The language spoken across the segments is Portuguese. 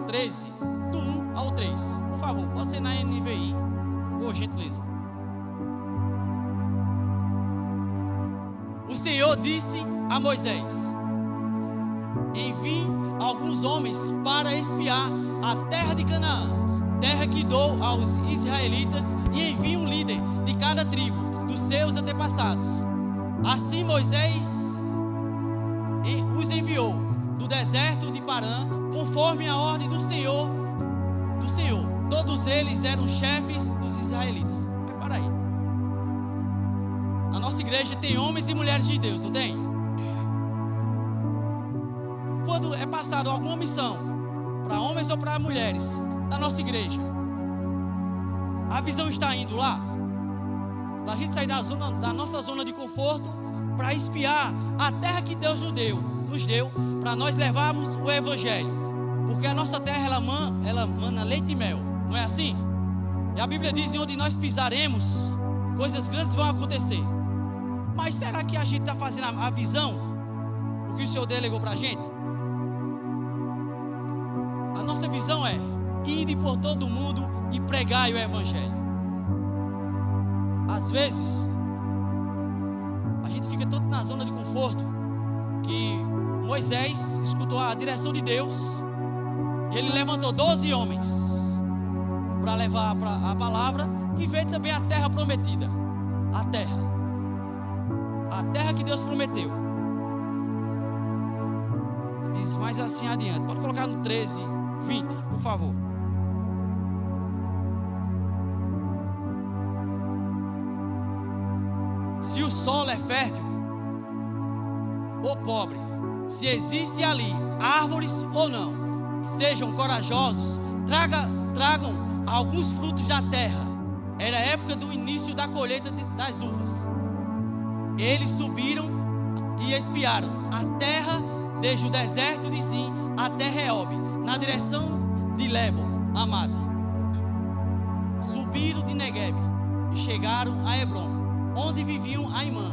13, do 1 ao 3. Por favor, pode ser na NVI. Por gentileza. O Senhor disse a Moisés: envie alguns homens para espiar a terra de Canaã, terra que dou aos israelitas, e envie um líder de cada tribo dos seus antepassados. Assim Moisés os enviou do deserto de Parã, conforme a ordem do Senhor. Todos eles eram chefes dos israelitas. Mas para aí. Na nossa igreja tem homens e mulheres de Deus, não tem? Quando é passado alguma missão para homens ou para mulheres da nossa igreja, a visão está indo lá para a gente sair da nossa zona de conforto, para espiar a terra que Deus nos deu para nós levarmos o evangelho, porque a nossa terra ela mana leite e mel, não é assim? E a Bíblia diz: onde nós pisaremos, coisas grandes vão acontecer. Mas será que a gente está fazendo a visão, o que o Senhor delegou para a gente? A nossa visão é: ide por todo mundo e pregai o evangelho. Às vezes a gente fica tanto na zona de conforto que Moisés escutou a direção de Deus e ele levantou 12 homens para levar a palavra e veio também a terra prometida. A terra que Deus prometeu. Diz mais assim adiante. Pode colocar no 13, 20, por favor. Se o solo é fértil ou pobre, se existe ali árvores ou não, sejam corajosos, tragam alguns frutos da terra. Era a época do início da colheita das uvas. Eles subiram e espiaram a terra desde o deserto de Zin até Reob, na direção de Lebo, Amate. Subiram de Negueb e chegaram a Hebron, onde viviam Aimã,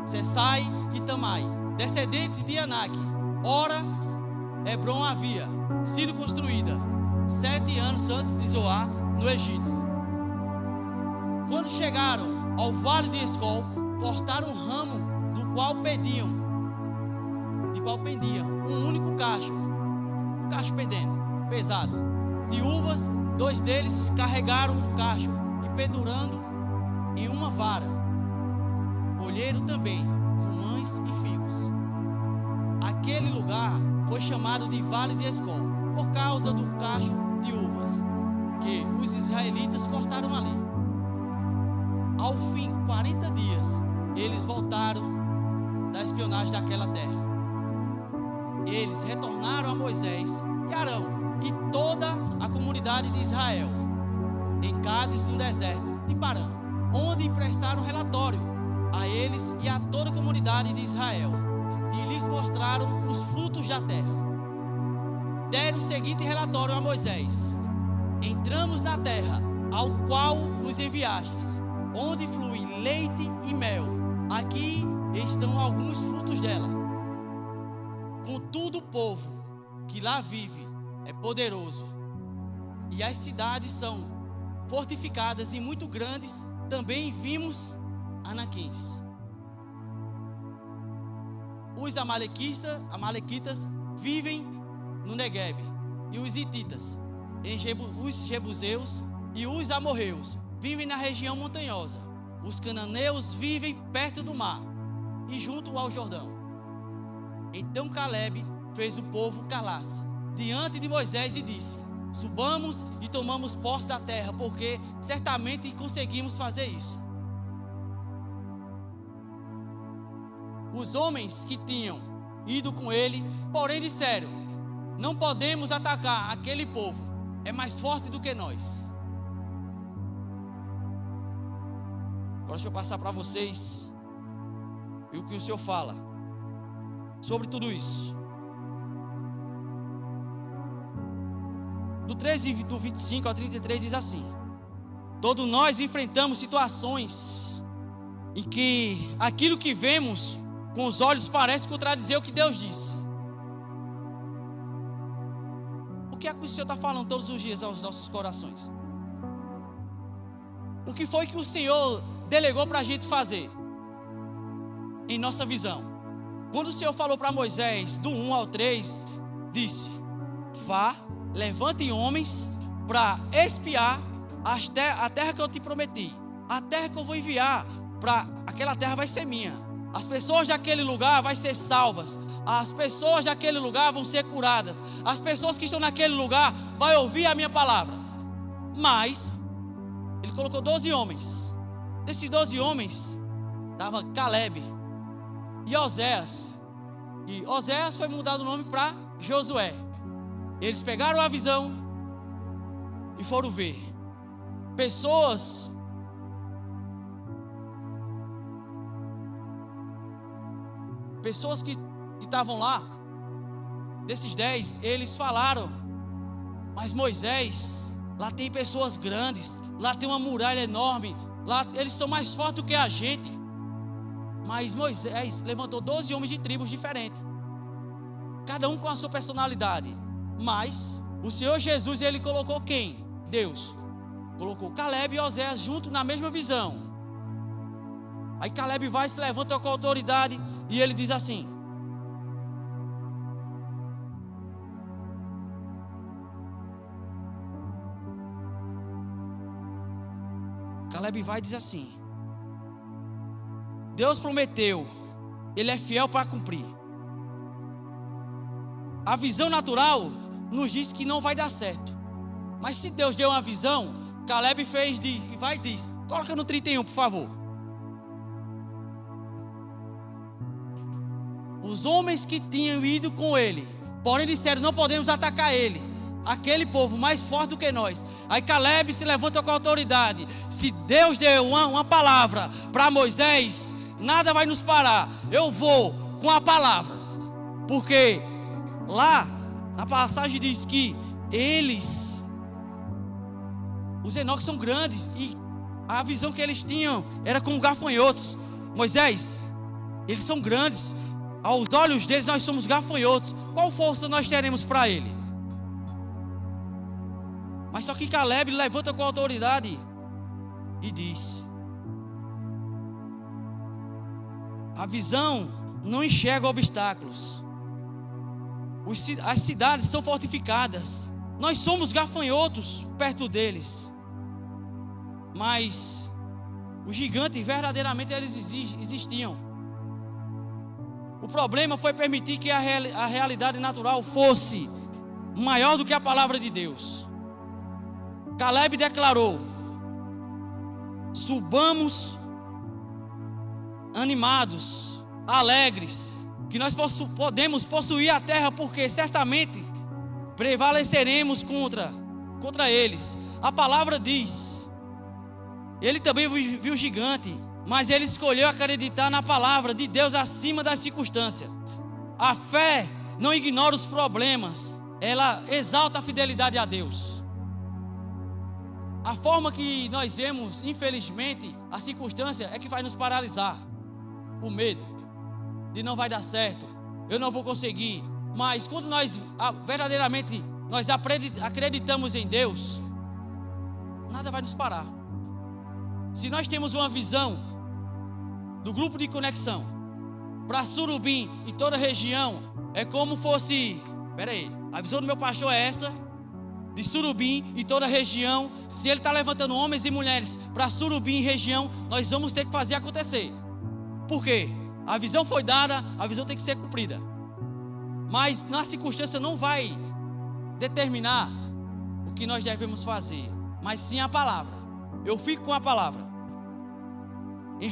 Sessai e Tamai, descendentes de Anak. Ora, Hebron havia sido construída 7 anos antes de Zoar, no Egito. Quando chegaram ao vale de Escol, cortaram um ramo do qual pendia um único cacho, pendendo, pesado, de uvas. 2 deles carregaram um cacho e pendurando em uma vara. Colheram também romãs e figos. Aquele lugar foi chamado de Vale de Escol, por causa do cacho de uvas que os israelitas cortaram ali. Ao fim de 40 dias, eles voltaram da espionagem daquela terra. Eles retornaram a Moisés e Arão e toda a comunidade de Israel em Cádiz, no deserto de Parã, onde prestaram relatório a eles e a toda a comunidade de Israel, e lhes mostraram os frutos da terra. Deram o seguinte relatório a Moisés: entramos na terra ao qual nos enviastes, onde flui leite e mel. Aqui estão alguns frutos dela. Contudo, o povo que lá vive é poderoso, e as cidades são fortificadas e muito grandes. Também vimos anaquins. Os amalequitas vivem no Negueb, e os hititas, os jebuseus e os amorreus vivem na região montanhosa. Os cananeus vivem perto do mar e junto ao Jordão. Então Caleb fez o povo calar-se diante de Moisés e disse: subamos e tomamos posse da terra, porque certamente conseguimos fazer isso. Os homens que tinham ido com ele, porém, disseram: não podemos atacar aquele povo, é mais forte do que nós. Agora deixa eu passar para vocês o que o Senhor fala sobre tudo isso. Do 13, do 25 ao 33 diz assim: todos nós enfrentamos situações em que aquilo que vemos com os olhos parece contradizer o que Deus disse. que o Senhor está falando todos os dias aos nossos corações? O que foi que o Senhor delegou para a gente fazer? Em nossa visão. Quando o Senhor falou para Moisés, do 1 ao 3, disse: vá, levantem homens para espiar a terra que eu te prometi. A terra que eu vou enviar, para aquela terra vai ser minha. As pessoas daquele lugar vão ser salvas. As pessoas daquele lugar vão ser curadas. As pessoas que estão naquele lugar vão ouvir a minha palavra. Mas ele colocou 12 homens. Desses 12 homens estava Caleb e Oséias. E Oséias foi mudado o nome para Josué. Eles pegaram a visão e foram ver pessoas que estavam lá. Desses 10, eles falaram: mas Moisés, lá tem pessoas grandes, lá tem uma muralha enorme, lá eles são mais fortes do que a gente. Mas Moisés levantou 12 homens de tribos diferentes, cada um com a sua personalidade. Mas o Senhor Jesus, ele colocou quem? Deus. Colocou Caleb e Oséias junto na mesma visão. Aí Caleb vai, se levanta com a autoridade e ele diz assim: Caleb vai e diz assim: Deus prometeu, Ele é fiel para cumprir. A visão natural nos diz que não vai dar certo. Mas se Deus deu uma visão, Caleb fez e vai e diz: coloca no 31, por favor. Os homens que tinham ido com ele, porém disseram: não podemos atacar ele, aquele povo mais forte do que nós. Aí Caleb se levanta com a autoridade: se Deus deu uma palavra para Moisés, nada vai nos parar. Eu vou com a palavra. Porque lá na passagem diz que os Enoques são grandes, e a visão que eles tinham era como gafanhotos. Moisés, eles são grandes, aos olhos deles nós somos gafanhotos. Qual força nós teremos para ele? Mas só que Caleb levanta com a autoridade e diz: a visão não enxerga obstáculos. As cidades são fortificadas. Nós somos gafanhotos perto deles. Mas os gigantes verdadeiramente eles existiam. O problema foi permitir que a realidade natural fosse maior do que a palavra de Deus. Caleb declarou: subamos animados, alegres, que nós podemos possuir a terra, porque certamente prevaleceremos contra eles. A palavra diz: ele também viu o gigante, mas ele escolheu acreditar na palavra de Deus acima das circunstâncias. A fé não ignora os problemas, ela exalta a fidelidade a Deus. A forma que nós vemos, infelizmente, a circunstância é que vai nos paralisar. O medo de não vai dar certo, eu não vou conseguir. Mas quando nós verdadeiramente acreditamos em Deus, nada vai nos parar. Se nós temos uma visão do grupo de conexão para Surubim e toda a região, é como fosse, a visão do meu pastor é essa, de Surubim e toda a região. Se ele está levantando homens e mulheres para Surubim e região, nós vamos ter que fazer acontecer. Por quê? A visão foi dada, a visão tem que ser cumprida. Mas na circunstância não vai determinar o que nós devemos fazer, mas sim a palavra. Eu fico com a palavra. Em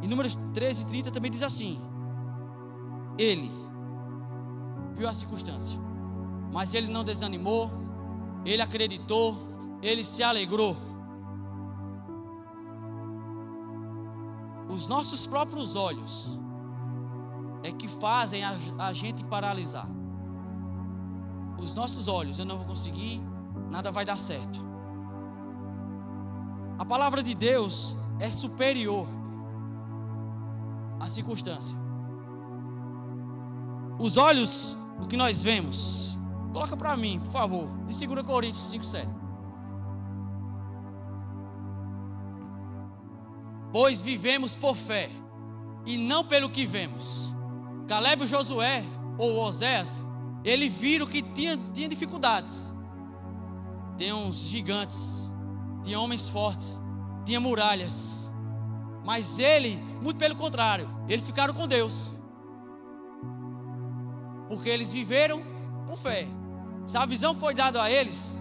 Números 13:30 também diz assim: ele viu a circunstância, mas ele não desanimou, ele acreditou, ele se alegrou. Os nossos próprios olhos é que fazem a gente paralisar. Os nossos olhos: eu não vou conseguir, nada vai dar certo. A palavra de Deus é superior à circunstância. Os olhos do que nós vemos. Coloca para mim, por favor, em 2 Coríntios 5:7. Pois vivemos por fé e não pelo que vemos. Caleb e Josué, ou Oséias, eles viram que tinha dificuldades. Tinha uns gigantes, tinha homens fortes, tinha muralhas. Mas ele, muito pelo contrário, eles ficaram com Deus. Porque eles viveram por fé. Se a visão foi dada a eles,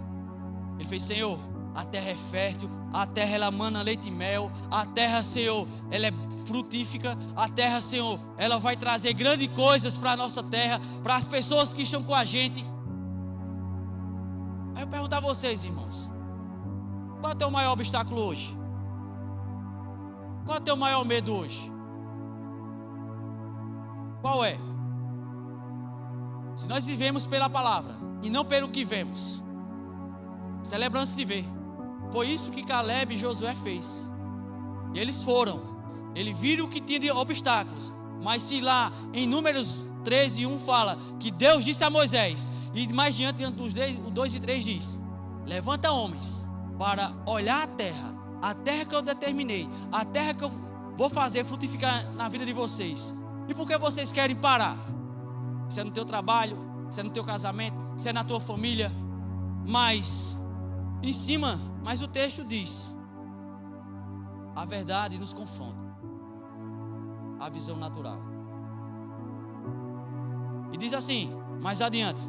ele fez: Senhor, a terra é fértil, a terra ela mana leite e mel, a terra, Senhor, ela é frutífica, a terra, Senhor, ela vai trazer grandes coisas para a nossa terra, para as pessoas que estão com a gente. Aí eu pergunto a vocês, irmãos, qual é o teu maior obstáculo hoje? Qual é o teu maior medo hoje? Qual é? Se nós vivemos pela palavra e não pelo que vemos, celebrando-se de ver. Foi isso que Caleb e Josué fez. Eles viram que tinha de obstáculos. Mas se lá em Números 13:1 fala que Deus disse a Moisés, e mais diante dos 2 e 3 diz: levanta homens para olhar a terra que eu determinei, a terra que eu vou fazer frutificar na vida de vocês. E por que vocês querem parar? Se é no teu trabalho, se é no teu casamento, se é na tua família. Mas o texto diz: a verdade nos confronta a visão natural. E diz assim, mais adiante,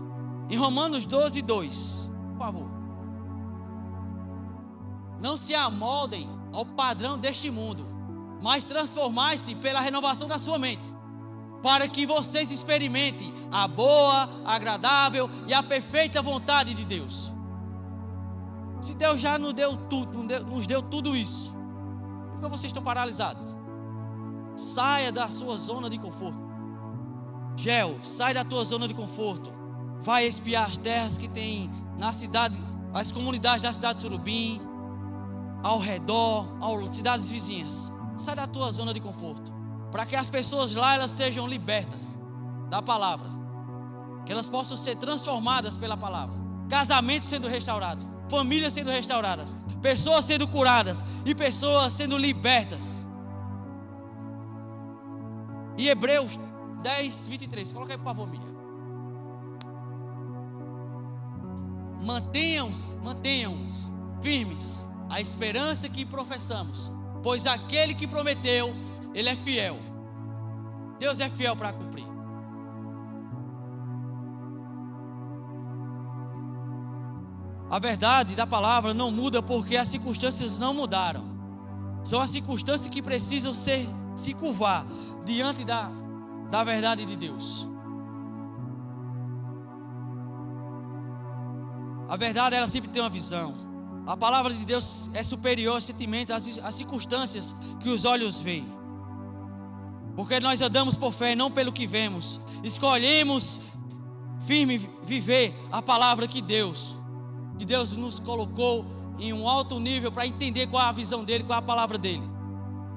em Romanos 12:2, por favor: não se amoldem ao padrão deste mundo, mas transformai-se pela renovação da sua mente, para que vocês experimentem a boa, agradável e a perfeita vontade de Deus. Se Deus já nos deu tudo isso, por que vocês estão paralisados? Saia da sua zona de conforto. Gel, sai da tua zona de conforto. Vai espiar as terras que tem na cidade, as comunidades da cidade de Surubim, ao redor, as cidades vizinhas. Sai da tua zona de conforto, para que as pessoas lá elas sejam libertas da palavra, que elas possam ser transformadas pela palavra. Casamentos sendo restaurados, famílias sendo restauradas, pessoas sendo curadas e pessoas sendo libertas. E Hebreus 10:23, coloca aí por favor, Miriam. Mantenham-nos firmes a esperança que professamos, pois aquele que prometeu, ele é fiel. Deus é fiel para cumprir. A verdade da palavra não muda porque as circunstâncias não mudaram. São as circunstâncias que precisam se curvar diante da verdade de Deus. A verdade, ela sempre tem uma visão. A palavra de Deus é superior aos sentimentos, às circunstâncias que os olhos veem. Porque nós andamos por fé, não pelo que vemos. Escolhemos firme viver a palavra que Deus nos colocou em um alto nível para entender qual é a visão dele, qual é a palavra dele.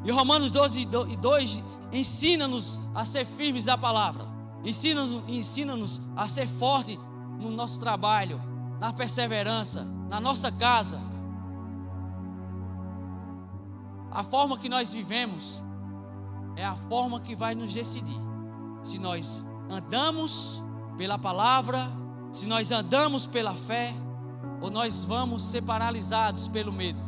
E Romanos 12:2 ensina-nos a ser firmes à palavra. Ensina-nos a ser forte no nosso trabalho, na perseverança, na nossa casa. A forma que nós vivemos é a forma que vai nos decidir se nós andamos pela palavra, se nós andamos pela fé, ou nós vamos ser paralisados pelo medo,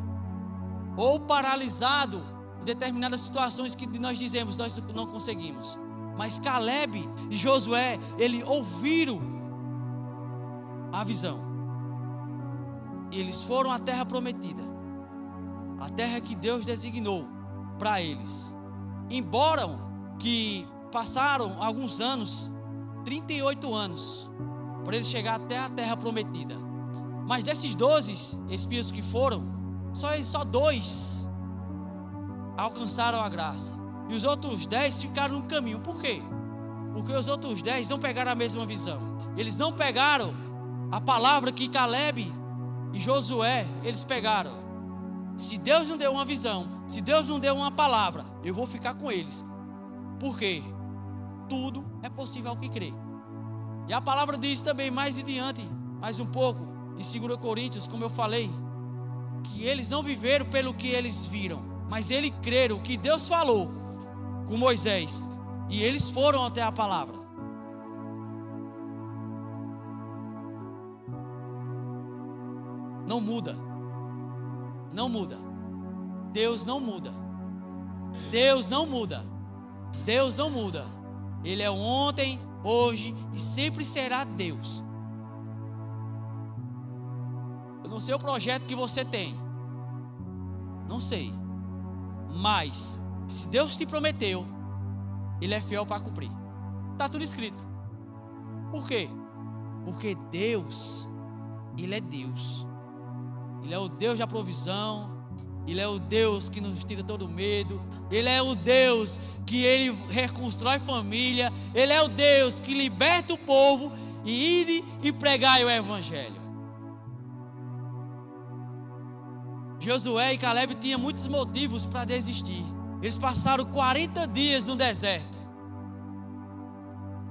ou paralisado em determinadas situações que nós dizemos nós não conseguimos. Mas Caleb e Josué, eles ouviram a visão. Eles foram à terra prometida, a terra que Deus designou para eles. Embora que passaram alguns anos, 38 anos, para eles chegar até a terra prometida. Mas desses 12 espias que foram, só 2 alcançaram a graça. E os outros 10 ficaram no caminho. Por quê? Porque os outros 10 não pegaram a mesma visão. Eles não pegaram a palavra que Caleb e Josué, eles pegaram. Se Deus não deu uma visão, se Deus não deu uma palavra, eu vou ficar com eles. Por quê? Tudo é possível ao que crê. E a palavra diz também mais adiante, mais um pouco, em 2 Coríntios, como eu falei, que eles não viveram pelo que eles viram, mas eles creram que Deus falou com Moisés, e eles foram até a palavra. Não muda. Não muda. Deus não muda. Deus não muda. Deus não muda. Ele é ontem, hoje e sempre será Deus. Eu não sei o projeto que você tem. Não sei. Mas, se Deus te prometeu, Ele é fiel para cumprir. Está tudo escrito. Por quê? Porque Deus, Ele é Deus. Ele é o Deus da provisão. Ele é o Deus que nos tira todo medo. Ele é o Deus que Ele reconstrói família. Ele é o Deus que liberta o povo e ide e pregai o Evangelho. Josué e Caleb tinham muitos motivos para desistir. Eles passaram 40 dias no deserto,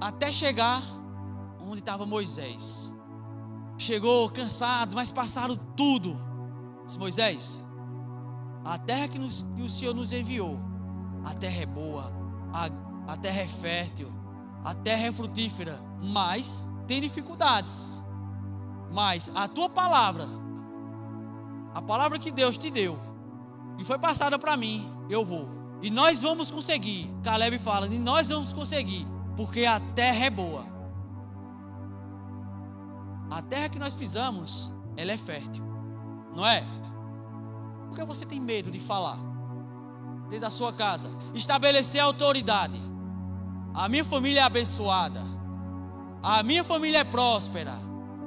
até chegar onde estava Moisés. Chegou cansado, mas passaram tudo. Disse: Moisés, a terra que o Senhor nos enviou, a terra é boa, a terra é fértil, a terra é frutífera, mas tem dificuldades. Mas a tua palavra, a palavra que Deus te deu e foi passada para mim, eu vou. E nós vamos conseguir. Caleb fala: e nós vamos conseguir, porque a terra é boa. A terra que nós pisamos, ela é fértil, não é? Por que você tem medo de falar dentro da sua casa? Estabelecer a autoridade. A minha família é abençoada, a minha família é próspera,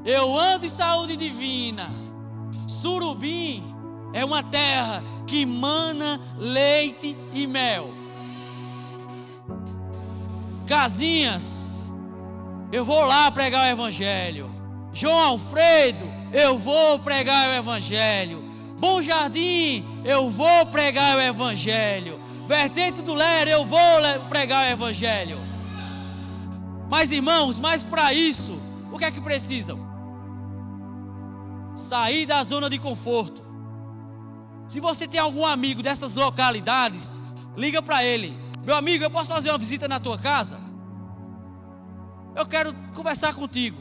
eu ando em saúde divina. Surubim é uma terra que mana leite e mel. Casinhas, eu vou lá pregar o Evangelho. João Alfredo, eu vou pregar o Evangelho. Bom Jardim, eu vou pregar o Evangelho. Vertente do Lero, eu vou pregar o Evangelho. Mas irmãos, mas para isso, o que é que precisam? Sair da zona de conforto. Se você tem algum amigo dessas localidades, liga para ele: meu amigo, eu posso fazer uma visita na tua casa? Eu quero conversar contigo.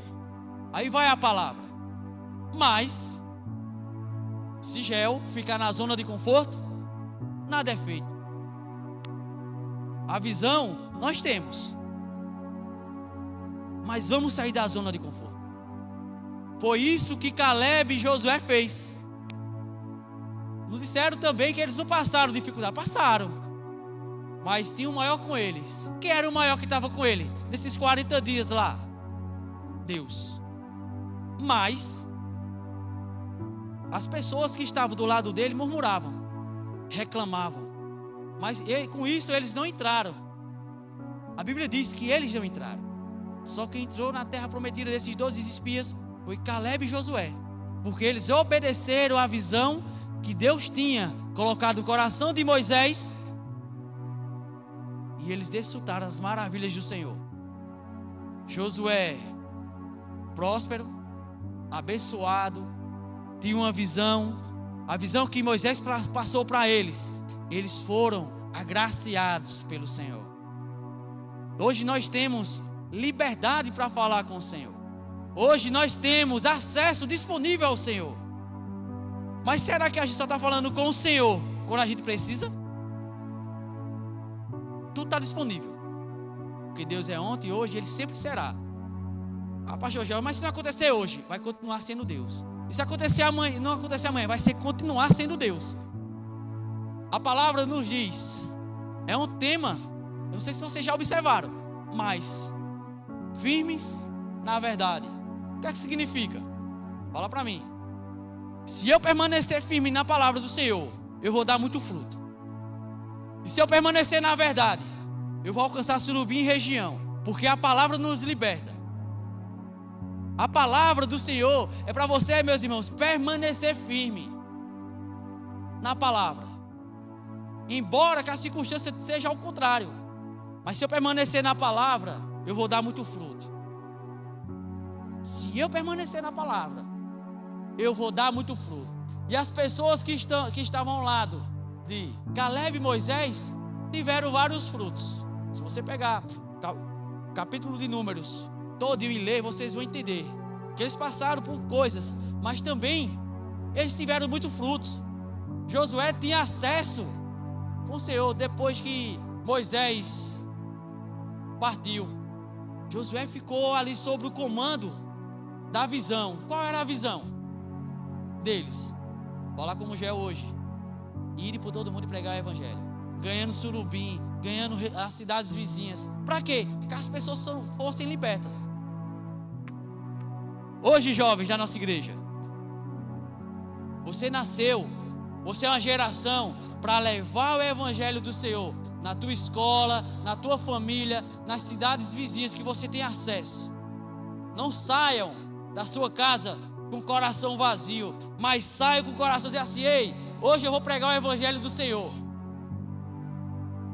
Aí vai a palavra. Mas se Gel ficar na zona de conforto, nada é feito. A visão nós temos, mas vamos sair da zona de conforto. Foi isso que Caleb e Josué fez. Não disseram também que eles não passaram dificuldade. Passaram, mas tinha um maior com eles. Quem era o maior que estava com ele nesses 40 dias lá? Deus. Mas as pessoas que estavam do lado dele murmuravam, reclamavam. Mas com isso eles não entraram. A Bíblia diz que eles não entraram. Só quem entrou na terra prometida desses 12 espias foi Caleb e Josué, porque eles obedeceram à visão que Deus tinha colocado no coração de Moisés, e eles desfrutaram as maravilhas do Senhor. Josué, próspero, abençoado, tinha uma visão, a visão que Moisés passou para eles. Eles foram agraciados pelo Senhor. Hoje nós temos liberdade para falar com o Senhor. Hoje nós temos acesso disponível ao Senhor. Mas será que a gente só está falando com o Senhor quando a gente precisa? Tudo está disponível, porque Deus é ontem, hoje, Ele sempre será. Pastor Joel, mas se não acontecer hoje, vai continuar sendo Deus. E se acontecer amanhã, não acontecer amanhã, vai continuar sendo Deus. A palavra nos diz, é um tema, eu não sei se vocês já observaram, mas firmes na verdade. O que é que significa? Fala para mim. Se eu permanecer firme na palavra do Senhor, eu vou dar muito fruto. E se eu permanecer na verdade, eu vou alcançar Surubim e região, porque a palavra nos liberta. A palavra do Senhor é para você, meus irmãos, permanecer firme na palavra. Embora que a circunstância seja ao contrário, mas se eu permanecer na palavra, eu vou dar muito fruto. se eu permanecer na palavra, eu vou dar muito fruto. E as pessoas que estavam ao lado de Caleb e Moisés tiveram vários frutos. Se você pegar o capítulo de Números todinho e ler, vocês vão entender que eles passaram por coisas, mas também eles tiveram muitos frutos. Josué tinha acesso com o Senhor depois que Moisés partiu. Josué ficou ali sobre o comando da visão. Qual era a visão deles? Falar como já é hoje: ir por todo mundo e pregar o evangelho, ganhando Surubim, ganhando as cidades vizinhas. Para quê? Que as pessoas fossem libertas. Hoje, jovens da nossa igreja, você nasceu, você é uma geração para levar o evangelho do Senhor na tua escola, na tua família, nas cidades vizinhas que você tem acesso. Não saiam da sua casa com o coração vazio, mas saiam com o coração dizendo assim: ei, hoje eu vou pregar o evangelho do Senhor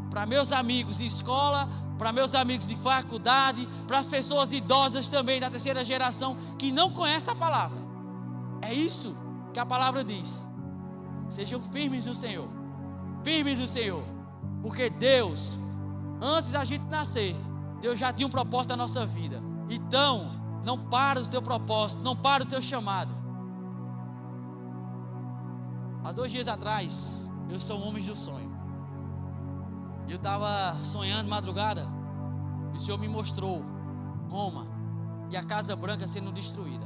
para meus amigos de escola, para meus amigos de faculdade, para as pessoas idosas também da terceira geração que não conhecem a palavra. É isso que a palavra diz. Sejam firmes no Senhor, firmes no Senhor, porque Deus, antes da gente nascer, Deus já tinha um propósito na nossa vida. Então, não para o teu propósito, não para o teu chamado. Há 2 dias atrás, eu sou um homem do sonho. Eu estava sonhando madrugada, e o Senhor me mostrou Roma e a Casa Branca sendo destruída.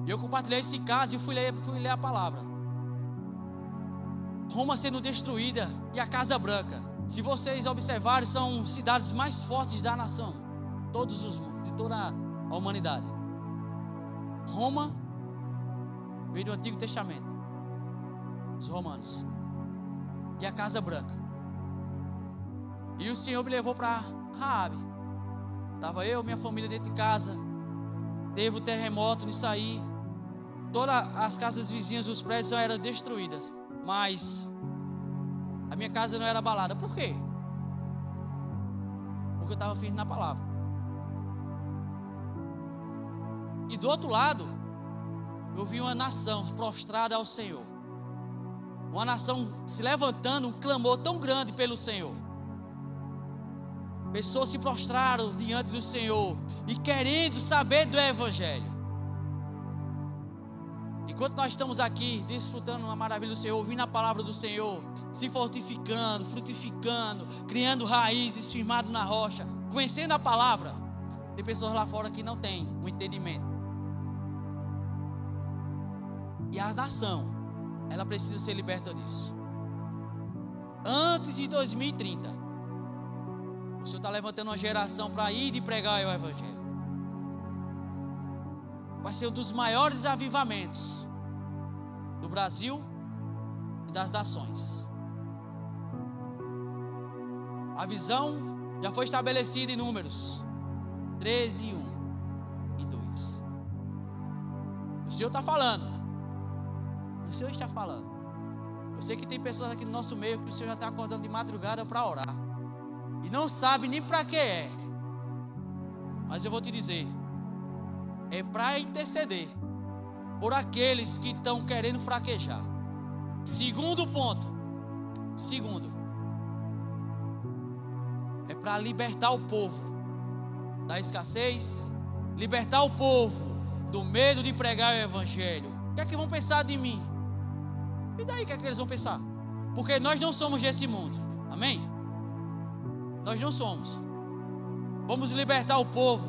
E eu compartilhei esse caso e fui ler a palavra. Roma sendo destruída e a Casa Branca, se vocês observarem, são cidades mais fortes da nação, de toda a humanidade. Roma veio do Antigo Testamento, os romanos, e a Casa Branca. E o Senhor me levou para Raabe. Estava eu, minha família dentro de casa. Teve o terremoto nisso aí. Todas as casas vizinhas, os prédios já eram destruídas, mas a minha casa não era abalada. Por quê? Porque eu estava firme na palavra. E do outro lado, eu vi uma nação prostrada ao Senhor. Uma nação se levantando, um clamor tão grande pelo Senhor. Pessoas se prostraram diante do Senhor e querendo saber do evangelho. Enquanto nós estamos aqui desfrutando uma maravilha do Senhor, ouvindo a palavra do Senhor, se fortificando, frutificando, criando raízes, firmado na rocha, conhecendo a palavra, tem pessoas lá fora que não têm o entendimento. E a nação, ela precisa ser liberta disso. Antes de 2030, o Senhor está levantando uma geração para ir e pregar o evangelho. Vai ser um dos maiores avivamentos do Brasil e das nações. A visão já foi estabelecida em Números 13, 1 e 2. O Senhor está falando. O Senhor está falando. Eu sei que tem pessoas aqui no nosso meio que o Senhor já está acordando de madrugada para orar e não sabe nem para que é. Mas eu vou te dizer, é para interceder por aqueles que estão querendo fraquejar. Segundo ponto, é para libertar o povo da escassez, libertar o povo do medo de pregar o evangelho. O que é que vão pensar de mim? E daí o que é que eles vão pensar? Porque nós não somos desse mundo, amém? Nós não somos. Vamos libertar o povo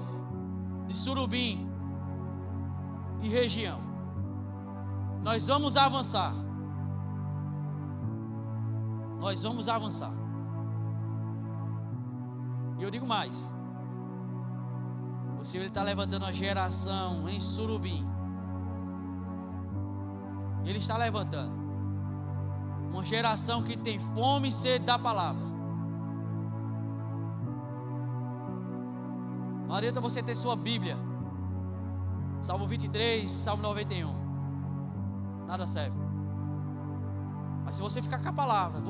de Surubim e região. Nós vamos avançar. Nós vamos avançar. E eu digo mais: o Senhor está levantando uma geração em Surubim. Ele está levantando uma geração que tem fome e sede da palavra. Não adianta você ter sua Bíblia, Salmo 23, Salmo 91, nada serve. Mas se você ficar com a palavra,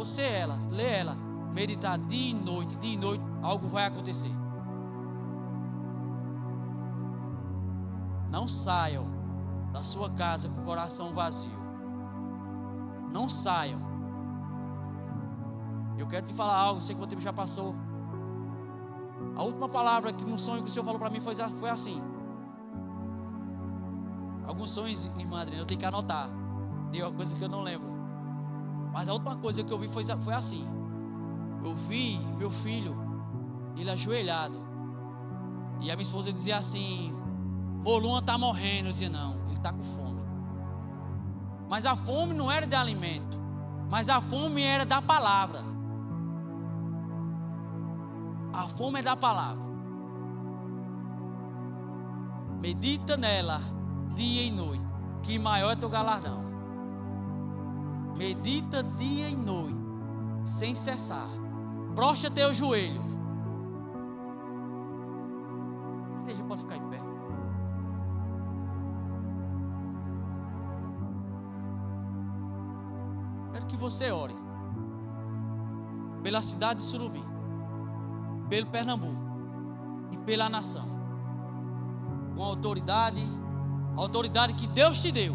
lê ela, meditar dia e noite, algo vai acontecer. Não saiam da sua casa com o coração vazio. Não saiam. Eu quero te falar algo, sei que o tempo já passou. A última palavra que no sonho que o Senhor falou para mim foi assim. Alguns sonhos, irmã Adriana, eu tenho que anotar. Tem uma coisa que eu não lembro. Mas a última coisa que eu vi foi assim. Eu vi meu filho, ele ajoelhado. E a minha esposa dizia assim: o Luan está morrendo. Eu dizia: não, ele está com fome. Mas a fome não era de alimento, mas a fome era da palavra. A fome é da palavra. Medita nela dia e noite, que maior é teu galardão. Medita dia e noite, sem cessar. Prostra teu joelho. A igreja pode ficar em pé. Quero que você ore pela cidade de Surubim, pelo Pernambuco e pela nação, com a autoridade que Deus te deu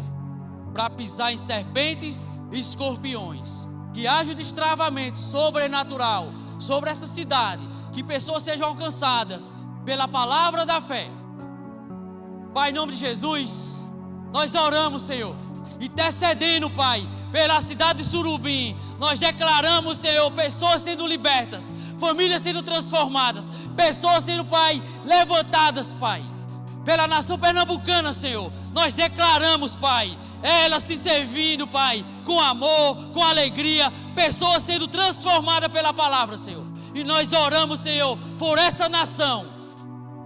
para pisar em serpentes e escorpiões. Que haja um destravamento sobrenatural sobre essa cidade, que pessoas sejam alcançadas pela palavra da fé. Pai, em nome de Jesus, nós oramos, Senhor, intercedendo, Pai, pela cidade de Surubim. Nós declaramos, Senhor, pessoas sendo libertas, famílias sendo transformadas, pessoas sendo, Pai, levantadas, Pai. Pela nação pernambucana, Senhor, nós declaramos, Pai, elas te servindo, Pai, com amor, com alegria, pessoas sendo transformadas pela palavra, Senhor. E nós oramos, Senhor, por essa nação,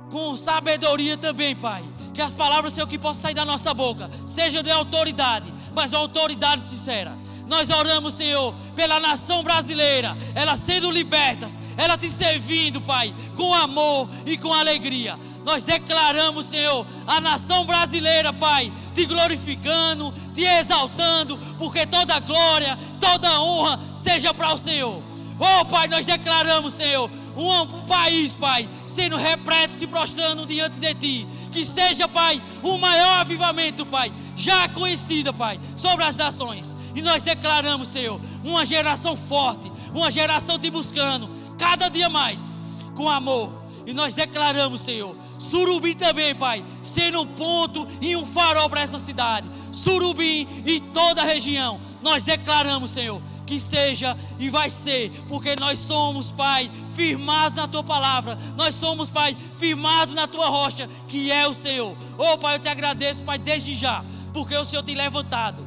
com sabedoria também, Pai. Que as palavras, Senhor, que possam sair da nossa boca sejam de autoridade, mas uma autoridade sincera. Nós oramos, Senhor, pela nação brasileira, elas sendo libertas, ela te servindo, Pai, com amor e com alegria. Nós declaramos, Senhor, a nação brasileira, Pai, te glorificando, te exaltando, porque toda glória, toda honra seja para o Senhor. Oh, Pai, nós declaramos, Senhor, um país, Pai, sendo repleto, se prostrando diante de Ti. Que seja, Pai, o maior avivamento, Pai, já conhecido, Pai, sobre as nações. E nós declaramos, Senhor, uma geração forte, uma geração te buscando, cada dia mais, com amor. E nós declaramos, Senhor, Surubim também, Pai, sendo um ponto e um farol para essa cidade. Surubim e toda a região. Nós declaramos, Senhor, que seja e vai ser, porque nós somos, Pai, firmados na Tua palavra. Nós somos, Pai, firmados na Tua rocha, que é o Senhor. Oh, Pai, eu te agradeço, Pai, desde já, porque o Senhor tem levantado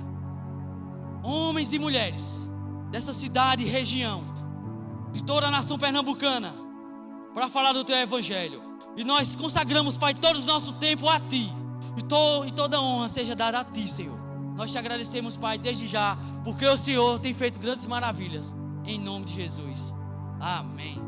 homens e mulheres dessa cidade e região, de toda a nação pernambucana, para falar do Teu Evangelho. E nós consagramos, Pai, todo o nosso tempo a Ti. E toda honra seja dada a Ti, Senhor. Nós te agradecemos, Pai, desde já, porque o Senhor tem feito grandes maravilhas. Em nome de Jesus. Amém.